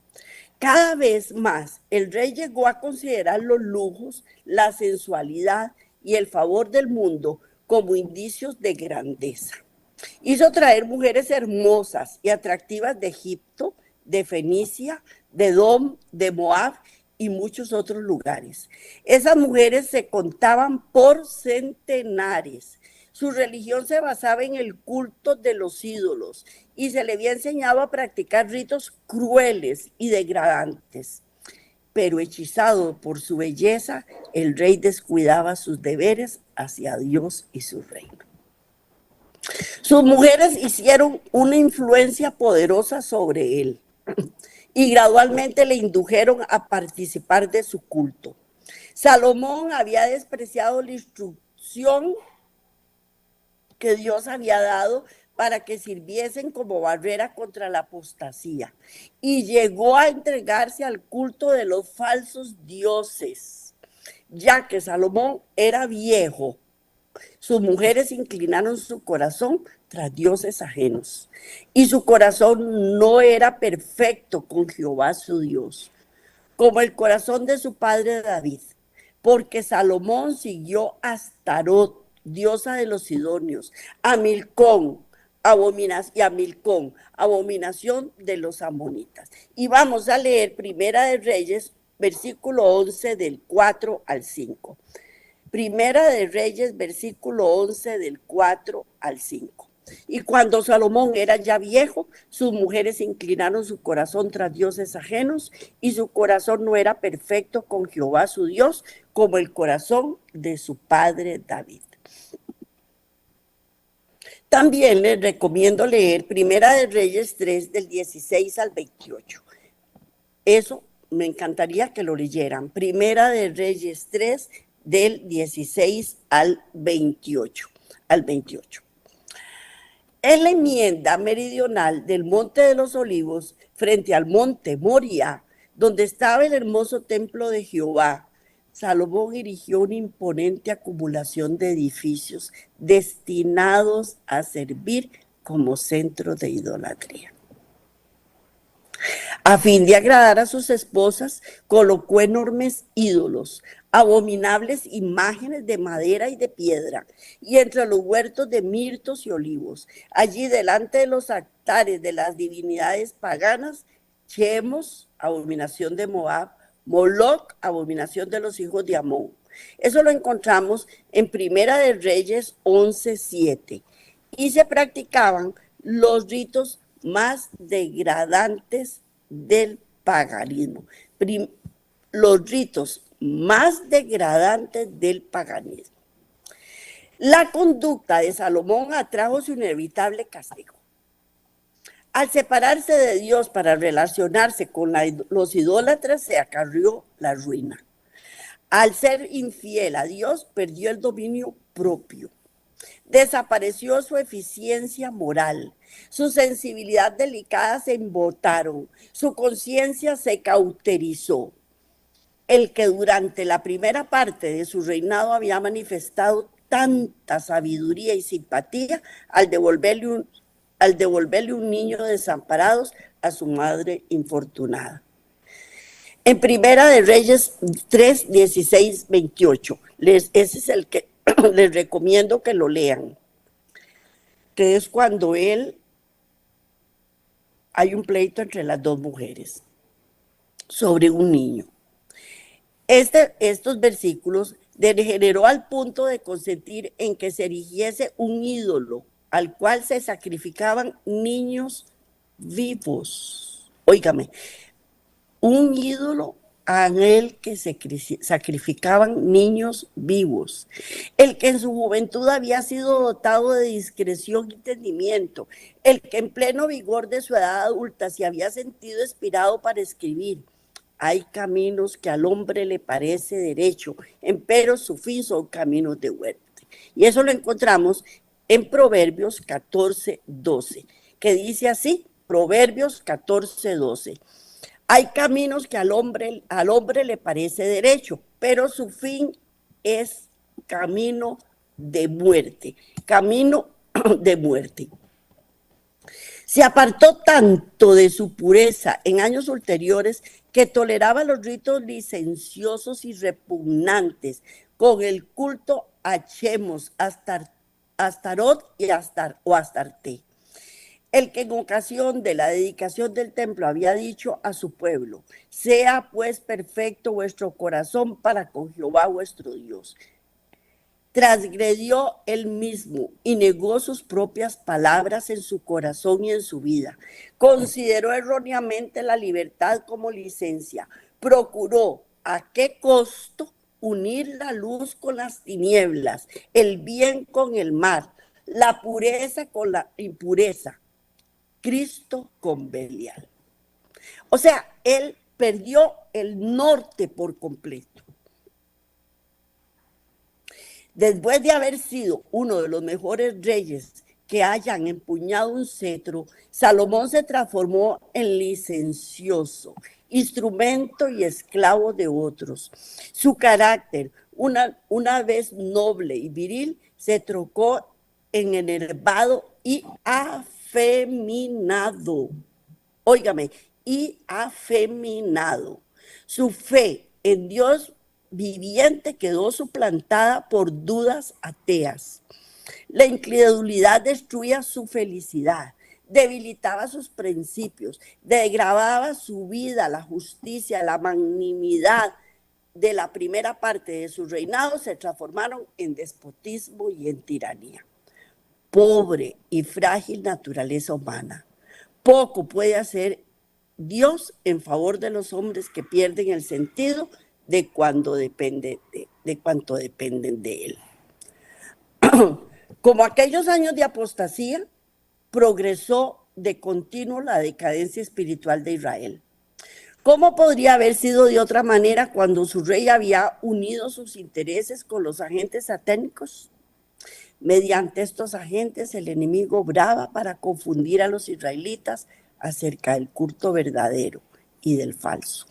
Cada vez más el rey llegó a considerar los lujos, la sensualidad y el favor del mundo como indicios de grandeza. Hizo traer mujeres hermosas y atractivas de Egipto, de Fenicia, de Edom, de Moab y muchos otros lugares. Esas mujeres se contaban por centenares. Su religión se basaba en el culto de los ídolos y se le había enseñado a practicar ritos crueles y degradantes. Pero hechizado por su belleza, el rey descuidaba sus deberes hacia Dios y su reino. Sus mujeres hicieron una influencia poderosa sobre él y gradualmente le indujeron a participar de su culto. Salomón había despreciado la instrucción que Dios había dado para que sirviesen como barrera contra la apostasía, y llegó a entregarse al culto de los falsos dioses. Ya que Salomón era viejo, sus mujeres inclinaron su corazón tras dioses ajenos, y su corazón no era perfecto con Jehová su Dios, como el corazón de su padre David, porque Salomón siguió a Astarot, diosa de los sidonios, a Milcom, abominación de los amonitas. Y vamos a leer Primera de Reyes, versículo 11, del 4 al 5. Primera de Reyes, versículo 11, del 4 al 5. Y cuando Salomón era ya viejo, sus mujeres inclinaron su corazón tras dioses ajenos, y su corazón no era perfecto con Jehová su Dios, como el corazón de su padre David. También les recomiendo leer Primera de Reyes 3, del 16 al 28. Eso me encantaría que lo leyeran. Primera de Reyes 3, del 16 al 28. En la enmienda meridional del Monte de los Olivos, frente al monte Moria, donde estaba el hermoso templo de Jehová, Salomón erigió una imponente acumulación de edificios destinados a servir como centro de idolatría. A fin de agradar a sus esposas, colocó enormes ídolos, abominables imágenes de madera y de piedra, y entre los huertos de mirtos y olivos. Allí delante de los altares de las divinidades paganas, Chemos, abominación de Moab, Moloc, abominación de los hijos de Amón. Eso lo encontramos en Primera de Reyes 11:7. Y se practicaban los ritos más degradantes del paganismo. Los ritos más degradantes del paganismo. La conducta de Salomón atrajo su inevitable castigo. Al separarse de Dios para relacionarse con los idólatras, se acarrió la ruina. Al ser infiel a Dios, perdió el dominio propio. Desapareció su eficiencia moral, su sensibilidad delicada se embotaron, su conciencia se cauterizó. El que durante la primera parte de su reinado había manifestado tanta sabiduría y simpatía al devolverle un niño desamparado a su madre infortunada. En Primera de Reyes 3, 16, 28, ese es el que les recomiendo que lo lean. Que es cuando hay un pleito entre las dos mujeres sobre un niño. Estos versículos degeneró al punto de consentir en que se erigiese un ídolo al cual se sacrificaban niños vivos. Óigame, un ídolo a el que se sacrificaban niños vivos, el que en su juventud había sido dotado de discreción y entendimiento, el que en pleno vigor de su edad adulta se había sentido inspirado para escribir. Hay caminos que al hombre le parece derecho, empero su fin son caminos de muerte. Y eso lo encontramos en Proverbios 14:12, que dice así, Proverbios 14:12. Hay caminos que al hombre le parece derecho, pero su fin es camino de muerte, camino de muerte. Se apartó tanto de su pureza en años ulteriores que toleraba los ritos licenciosos y repugnantes con el culto a Chemos, Astarot y Astarte. El que en ocasión de la dedicación del templo había dicho a su pueblo, sea pues perfecto vuestro corazón para con Jehová vuestro Dios. Transgredió él mismo y negó sus propias palabras en su corazón y en su vida. Consideró erróneamente la libertad como licencia. Procuró a qué costo unir la luz con las tinieblas, el bien con el mal, la pureza con la impureza. Cristo con Belial. O sea, él perdió el norte por completo. Después de haber sido uno de los mejores reyes que hayan empuñado un cetro, Salomón se transformó en licencioso, instrumento y esclavo de otros. Su carácter, una vez noble y viril, se trocó en enervado y afeminado. Óigame, y afeminado. Su fe en Dios viviente quedó suplantada por dudas ateas. La incredulidad destruía su felicidad, debilitaba sus principios, degradaba su vida, la justicia, la magnanimidad de la primera parte de su reinado se transformaron en despotismo y en tiranía. pobre y frágil naturaleza humana. Poco puede hacer Dios en favor de los hombres que pierden el sentido de cuanto dependen de Él. Como aquellos años de apostasía, progresó de continuo la decadencia espiritual de Israel. ¿Cómo podría haber sido de otra manera cuando su rey había unido sus intereses con los agentes satánicos? Mediante estos agentes el enemigo obraba para confundir a los israelitas acerca del culto verdadero y del falso.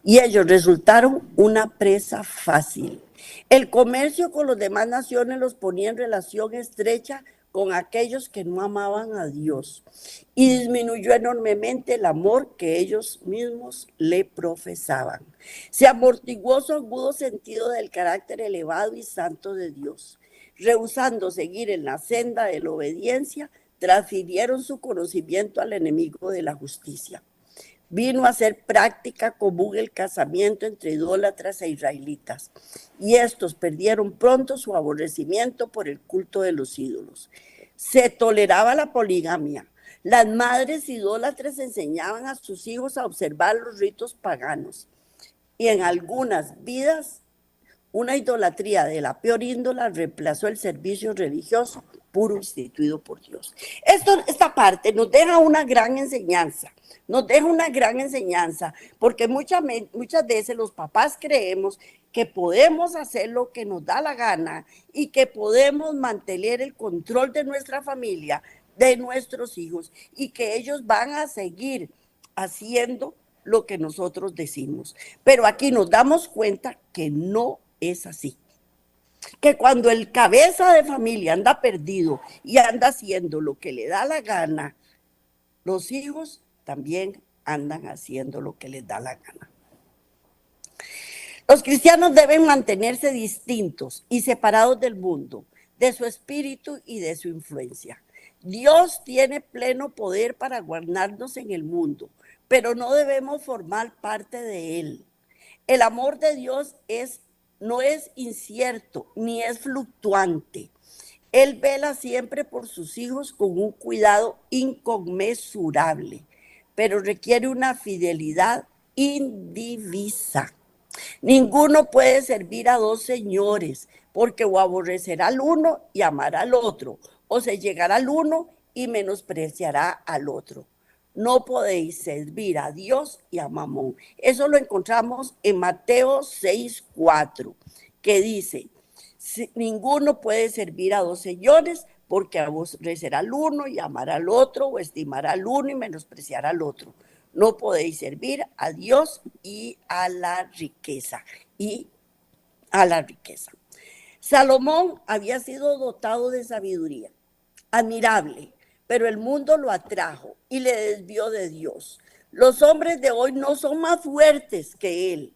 Y ellos resultaron una presa fácil. El comercio con las demás naciones los ponía en relación estrecha con aquellos que no amaban a Dios y disminuyó enormemente el amor que ellos mismos le profesaban. Se amortiguó su agudo sentido del carácter elevado y santo de Dios. Rehusando seguir en la senda de la obediencia, transfirieron su conocimiento al enemigo de la justicia. Vino a ser práctica común el casamiento entre idólatras e israelitas, y estos perdieron pronto su aborrecimiento por el culto de los ídolos. Se toleraba la poligamia. Las madres idólatras enseñaban a sus hijos a observar los ritos paganos, y en algunas vidas una idolatría de la peor índole reemplazó el servicio religioso puro instituido por Dios. Esta parte nos deja una gran enseñanza. Porque muchas veces los papás creemos que podemos hacer lo que nos da la gana y que podemos mantener el control de nuestra familia, de nuestros hijos, y que ellos van a seguir haciendo lo que nosotros decimos. Pero aquí nos damos cuenta que no es así. Que cuando el cabeza de familia anda perdido y anda haciendo lo que le da la gana, los hijos también andan haciendo lo que les da la gana. Los cristianos deben mantenerse distintos y separados del mundo, de su espíritu y de su influencia. Dios tiene pleno poder para guardarnos en el mundo, pero no debemos formar parte de él. El amor de Dios no es incierto ni es fluctuante. Él vela siempre por sus hijos con un cuidado inconmensurable, pero requiere una fidelidad indivisa. Ninguno puede servir a dos señores, porque o aborrecerá al uno y amará al otro, o se llegará al uno y menospreciará al otro. No podéis servir a Dios y a Mamón. Eso lo encontramos en Mateo 6:4, que dice: ninguno puede servir a dos señores, porque aborrecerá al uno y amará al otro, o estimará al uno y menospreciará al otro. No podéis servir a Dios y a la riqueza. Salomón había sido dotado de sabiduría, admirable, pero el mundo lo atrajo y le desvió de Dios. Los hombres de hoy no son más fuertes que él,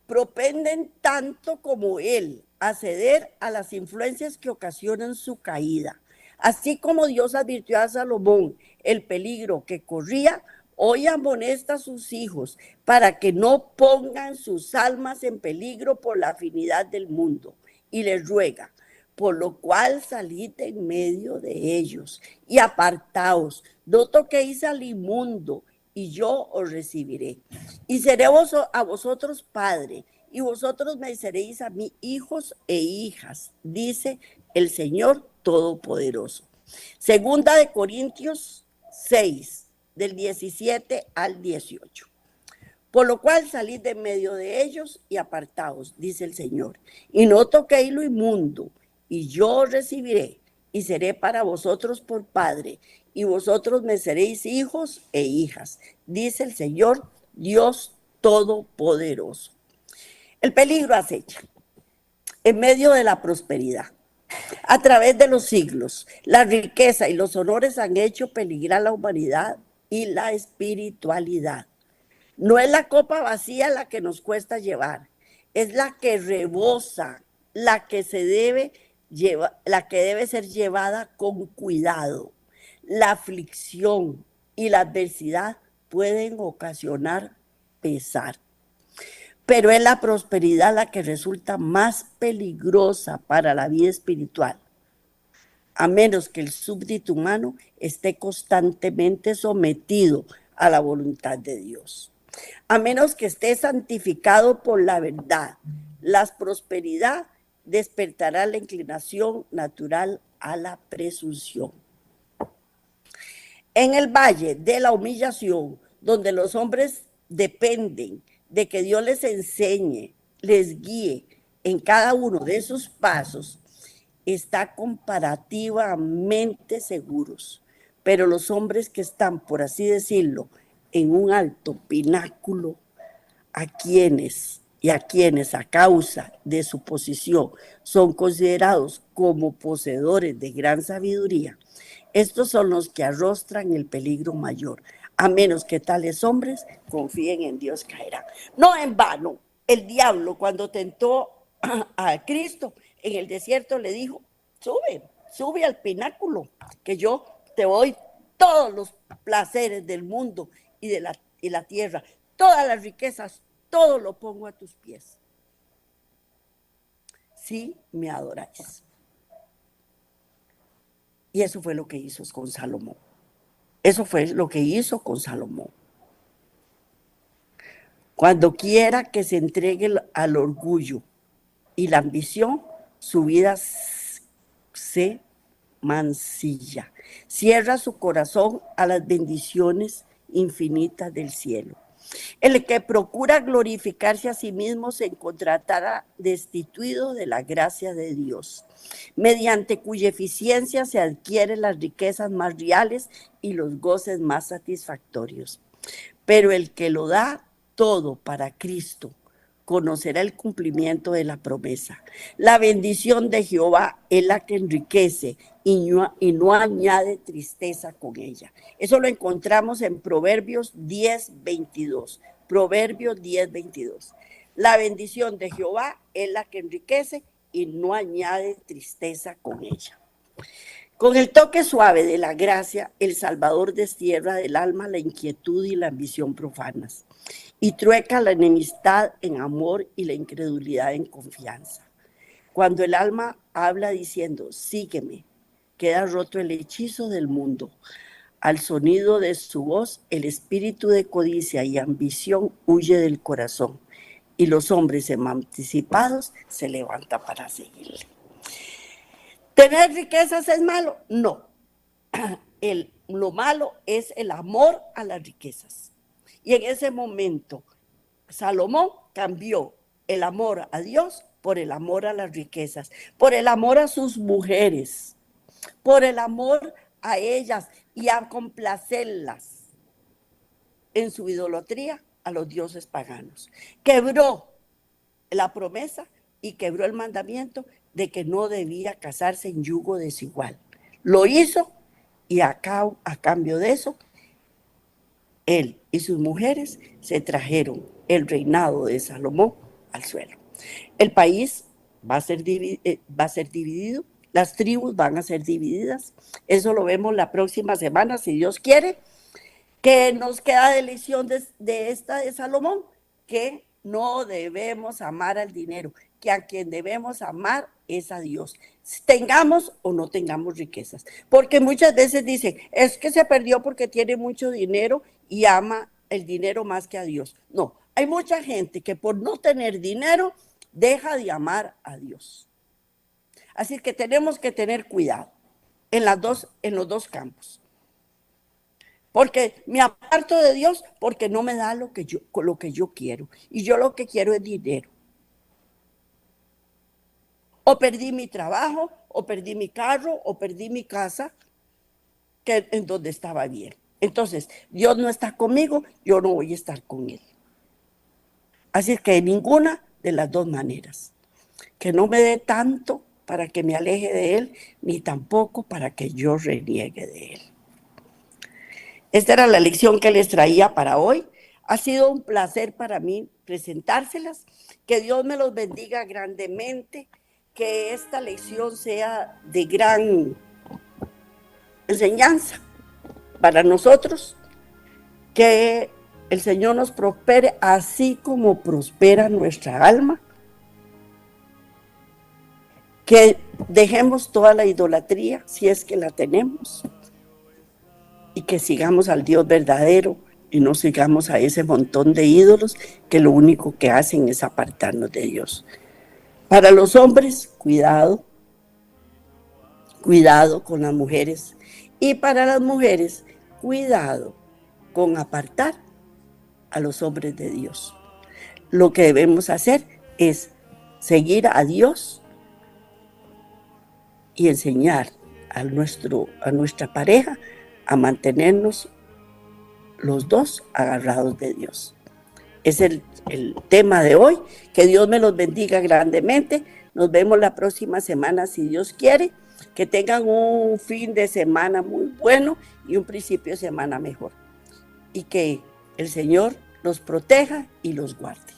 propenden tanto como él a ceder a las influencias que ocasionan su caída. Así como Dios advirtió a Salomón el peligro que corría, hoy amonesta a sus hijos para que no pongan sus almas en peligro por la afinidad del mundo, y les ruega: por lo cual salid en medio de ellos y apartaos, no toquéis al inmundo, y yo os recibiré. Y seré a vosotros padre, y vosotros me seréis a mí hijos e hijas, dice el Señor Todopoderoso. Segunda de Corintios 6, del 17 al 18. Por lo cual salid de medio de ellos y apartaos, dice el Señor, y no toquéis lo inmundo, y yo os recibiré, y seré para vosotros por padre, y vosotros me seréis hijos e hijas, dice el Señor Dios Todopoderoso. El peligro acecha en medio de la prosperidad. A través de los siglos, la riqueza y los honores han hecho peligrar la humanidad y la espiritualidad. No es la copa vacía la que nos cuesta llevar, es la que rebosa, la que debe ser llevada con cuidado. La aflicción y la adversidad pueden ocasionar pesar, pero es la prosperidad la que resulta más peligrosa para la vida espiritual. a menos que el súbdito humano esté constantemente sometido a la voluntad de Dios. A menos que esté santificado por la verdad, la prosperidad despertará la inclinación natural a la presunción. En el valle de la humillación, donde los hombres dependen de que Dios les enseñe, les guíe en cada uno de sus pasos, está comparativamente seguros. Pero los hombres que están, por así decirlo, en un alto pináculo, a quienes a causa de su posición son considerados como poseedores de gran sabiduría, estos son los que arrostran el peligro mayor. A menos que tales hombres confíen en Dios, caerán. No en vano, el diablo cuando tentó a Cristo en el desierto le dijo, sube al pináculo, que yo te doy todos los placeres del mundo y de la tierra, todas las riquezas, todo lo pongo a tus pies. Si me adoráis. Y eso fue lo que hizo con Salomón. Eso fue lo que hizo con Salomón. Cuando quiera que se entregue al orgullo y la ambición, su vida se mancilla. Cierra su corazón a las bendiciones infinitas del cielo. El que procura glorificarse a sí mismo se encontrará destituido de la gracia de Dios, mediante cuya eficiencia se adquieren las riquezas más reales y los goces más satisfactorios. Pero el que lo da todo para Cristo conocerá el cumplimiento de la promesa. La bendición de Jehová es la que enriquece y no añade tristeza con ella. Eso lo encontramos en Proverbios 10:22. Proverbios 10:22. La bendición de Jehová es la que enriquece y no añade tristeza con ella. Con el toque suave de la gracia, el Salvador destierra del alma la inquietud y la ambición profanas y trueca la enemistad en amor y la incredulidad en confianza. Cuando el alma habla diciendo, sígueme, queda roto el hechizo del mundo. Al sonido de su voz, el espíritu de codicia y ambición huye del corazón y los hombres emancipados se levantan para seguirle. ¿Tener riquezas es malo? No. Lo malo es el amor a las riquezas. Y en ese momento, Salomón cambió el amor a Dios por el amor a las riquezas, por el amor a sus mujeres, por el amor a ellas y a complacerlas en su idolatría a los dioses paganos. Quebró la promesa y quebró el mandamiento de que no debía casarse en yugo desigual. Lo hizo y a cambio de eso, él y sus mujeres se trajeron el reinado de Salomón al suelo. El país va a ser dividido, las tribus van a ser divididas. Eso lo vemos la próxima semana, si Dios quiere. ¿Qué nos queda de lección de esta de Salomón? Que no debemos amar al dinero, que a quien debemos amar es a Dios, tengamos o no tengamos riquezas. Porque muchas veces dicen, es que se perdió porque tiene mucho dinero y ama el dinero más que a Dios. No, hay mucha gente que por no tener dinero deja de amar a Dios. Así que tenemos que tener cuidado en los dos campos. Porque me aparto de Dios porque no me da lo que yo quiero. Y yo lo que quiero es dinero. O perdí mi trabajo, o perdí mi carro, o perdí mi casa, en donde estaba bien. Entonces, Dios no está conmigo, yo no voy a estar con Él. Así es que de ninguna de las dos maneras. Que no me dé tanto para que me aleje de Él, ni tampoco para que yo reniegue de Él. Esta era la lección que les traía para hoy. Ha sido un placer para mí presentárselas. Que Dios me los bendiga grandemente. Que esta lección sea de gran enseñanza para nosotros. Que el Señor nos prospere así como prospera nuestra alma. Que dejemos toda la idolatría, si es que la tenemos, y que sigamos al Dios verdadero y no sigamos a ese montón de ídolos que lo único que hacen es apartarnos de Dios. Para los hombres, cuidado con las mujeres. Y para las mujeres, cuidado con apartar a los hombres de Dios. Lo que debemos hacer es seguir a Dios y enseñar a nuestra pareja a mantenernos los dos agarrados de Dios. Es el tema de hoy. Que Dios me los bendiga grandemente. Nos vemos la próxima semana, si Dios quiere. Que tengan un fin de semana muy bueno y un principio de semana mejor. Y que el Señor los proteja y los guarde.